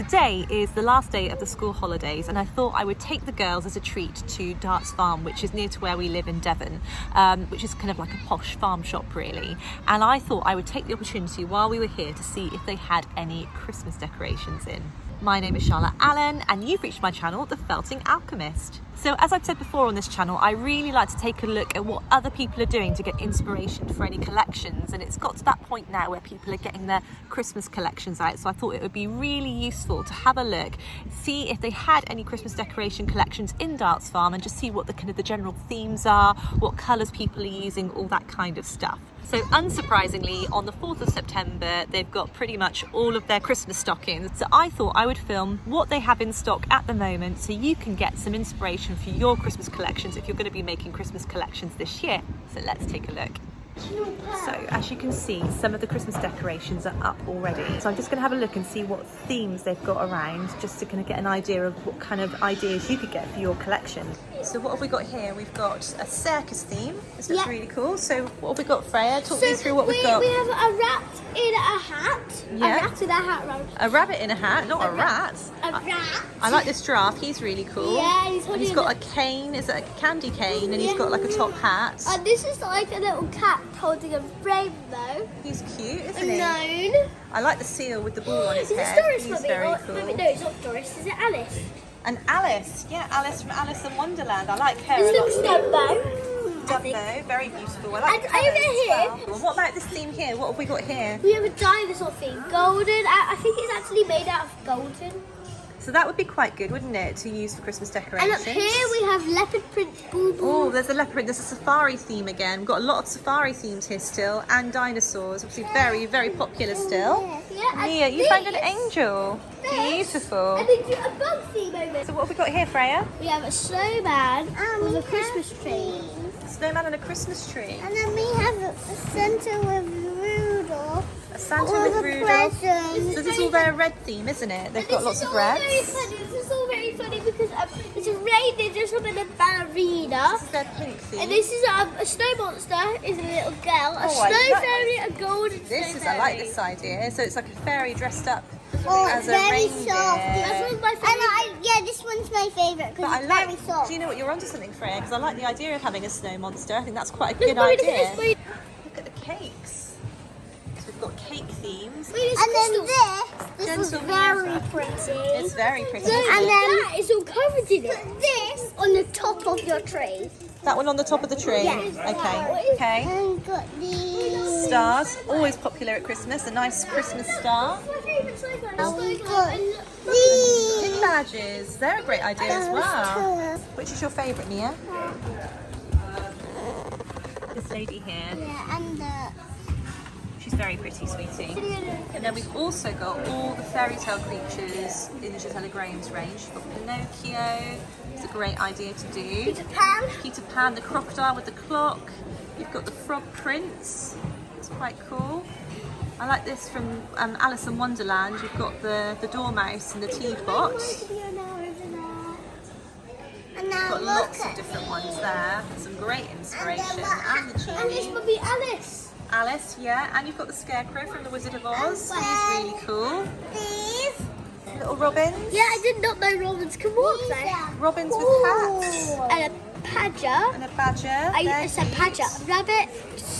Today is the last day of the school holidays, and I thought I would take the girls as a treat to Darts Farm, which is near to where we live in Devon, which is kind of like a posh farm shop really. And I thought I would take the opportunity while we were here to see if they had any Christmas decorations in. My name is Charlotte Allen, and you've reached my channel, The Felting Alchemist. So as I've said before on this channel, I really like to take a look at what other people are doing to get inspiration for any collections, and it's got to that point now where people are getting their Christmas collections out, so I thought it would be really useful to have a look, see if they had any Christmas decoration collections in Darts Farm, and just see what the kind of the general themes are, what colours people are using, all that kind of stuff. So unsurprisingly, on the 4th of September, they've got pretty much all of their Christmas stockings. So I thought I would film what they have in stock at the moment so you can get some inspiration for your Christmas collections if you're going to be making Christmas collections this year. So let's take a look. So as you can see, some of the Christmas decorations are up already. So I'm just going to have a look and see what themes they've got around, just to kind of get an idea of what kind of ideas you could get for your collection. So what have we got here? We've got a circus theme. This looks really cool. So what have we got, Freya? Talk me through what we've got. We have a rat in a hat. Yeah. A rat in a hat, right? A rabbit in a hat, not a rat. A rat. I like this giraffe. He's really cool. Yeah, he's got a cane. Is it a candy cane? And he's got like a top hat. And this is like a little cat holding a rainbow. He's cute, isn't he? Known. I like the seal with the ball on his Is head. it Doris, He's Mummy? very cool. No, it's not Doris. Is it Alice? And Alice, yeah, Alice from Alice in Wonderland. I like her This a lot. looks Dumbo, very beautiful. I like the And over colours as here- well. What about this theme here? What have we got here? We have a dinosaur theme. Golden. I think it's actually made out of golden. So that would be quite good, wouldn't it, to use for Christmas And decorations? up here we have leopard print boo boo. Oh, there's a leopard. There's a safari theme again. We've got a lot of safari themes here still, and dinosaurs. Obviously, very, very popular still. Yeah, and Mia, you found an this- angel. Beautiful. And then a bug theme over there. So what have we got here, Freya? We have a snowman with a Christmas tree. A snowman and a Christmas tree. And then we have a Santa with Rudolph. A Santa with Rudolph. So this is all their red theme, isn't it? They've got lots of reds. This is all very funny because it's a reindeer dressed up in a ballerina. This is their pink theme. And this is a snow monster, is a little girl. A Oh, I snow like fairy, a golden snow This is, fairy. I like this idea. So it's like a fairy dressed up Oh, as it's a very reindeer. soft. That's one of my favourite. Yeah, this one's my favourite But because I it's like, very soft. do you know what, you're onto something, Freya? Because I like the idea of having a snow monster. I think that's quite a good Mummy, idea. look at this. Look at the cakes. So we've got cake themes. And then this was Gentle very music. pretty. It's very pretty. And isn't it? then that is all covered in it. Put this on the top of your tree. That one on the top of the tree? Yes. Okay. Okay. And got these. Stars, always popular at Christmas. A nice Christmas star. My favourite snowman. Pin These. badges. They're a great idea as well. Which is your favourite, Mia? This lady here. Yeah, and She's very pretty, sweetie. And then we've also got all the fairy tale creatures in the Gisela Graham's range. You've got Pinocchio. It's a great idea to do. Peter Pan. Peter Pan, the crocodile with the clock. You've got the Frog Prince. It's quite cool. I like this from Alice in Wonderland. You've got the Dormouse and the teapot. And You've now got look lots of different ones there. Some great inspiration. And the And this genie. would be Alice. Alice, yeah. And you've got the Scarecrow from the Wizard of Oz. He's really cool. These. Little robins. Yeah, I did not know robins could walk there. Robins with hats. And a badger. And a badger. I said badger. Rabbit.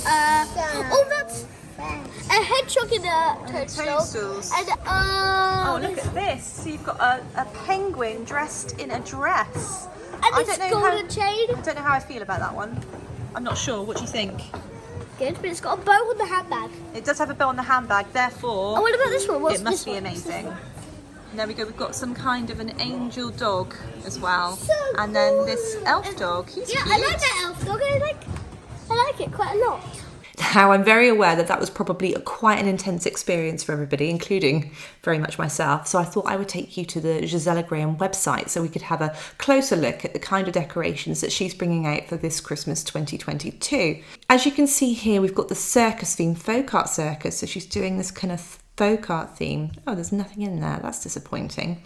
Oh, that's a hedgehog in a toadstool. Toadstools. And Oh, look at this. So you've got a penguin dressed in a dress. and this golden chain. I don't know how I feel about that one. I'm not sure. What do you think? Good, but it's got a bow on the handbag. It does have a bow on the handbag, therefore Oh, what about this one? What's it must this be one? amazing. And there we go. We've got some kind of an angel dog as well. So And then cool. this elf dog. He's Yeah, cute. I like that elf dog. I like it quite a lot. Now, I'm very aware that that was probably quite an intense experience for everybody, including very much myself. So I thought I would take you to the Gisela Graham website so we could have a closer look at the kind of decorations that she's bringing out for this Christmas 2022. As you can see here, we've got the circus theme, folk art circus. So she's doing this kind of folk art theme. Oh, there's nothing in there. That's disappointing.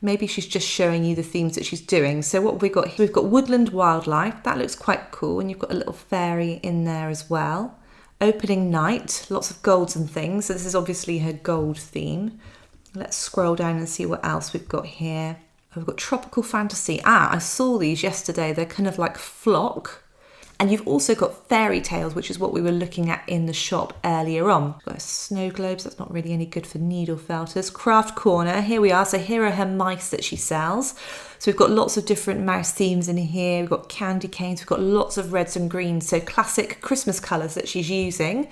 Maybe she's just showing you the themes that she's doing. So what have we got here? We've got woodland wildlife. That looks quite cool. And you've got a little fairy in there as well. Opening night, lots of golds and things. So this is obviously her gold theme. Let's scroll down and see what else we've got here. We've got tropical fantasy. I saw these yesterday. They're kind of like flock. And you've also got fairy tales, which is what we were looking at in the shop earlier on. We've got snow globes. That's not really any good for needle felters. Craft corner. Here we are. So here are her mice that she sells. So we've got lots of different mouse themes in here. We've got candy canes. We've got lots of reds and greens. So classic Christmas colours that she's using.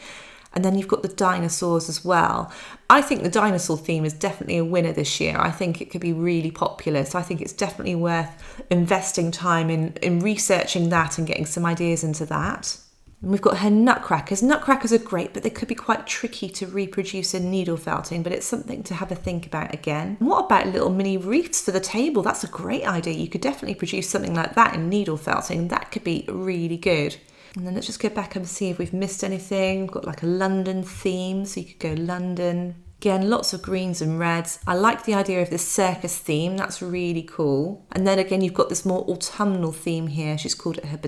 And then you've got the dinosaurs as well. I think the dinosaur theme is definitely a winner this year. I think it could be really popular. So I think it's definitely worth investing time in researching that and getting some ideas into that. And we've got her nutcrackers. Nutcrackers are great, but they could be quite tricky to reproduce in needle felting, but it's something to have a think about again. And what about little mini wreaths for the table? That's a great idea. You could definitely produce something like that in needle felting. That could be really good. And then let's just go back and see if we've missed anything. We've got like a London theme, so you could go London. Again, lots of greens and reds. I like the idea of this circus theme. That's really cool. And then again, you've got this more autumnal theme here. She's called it her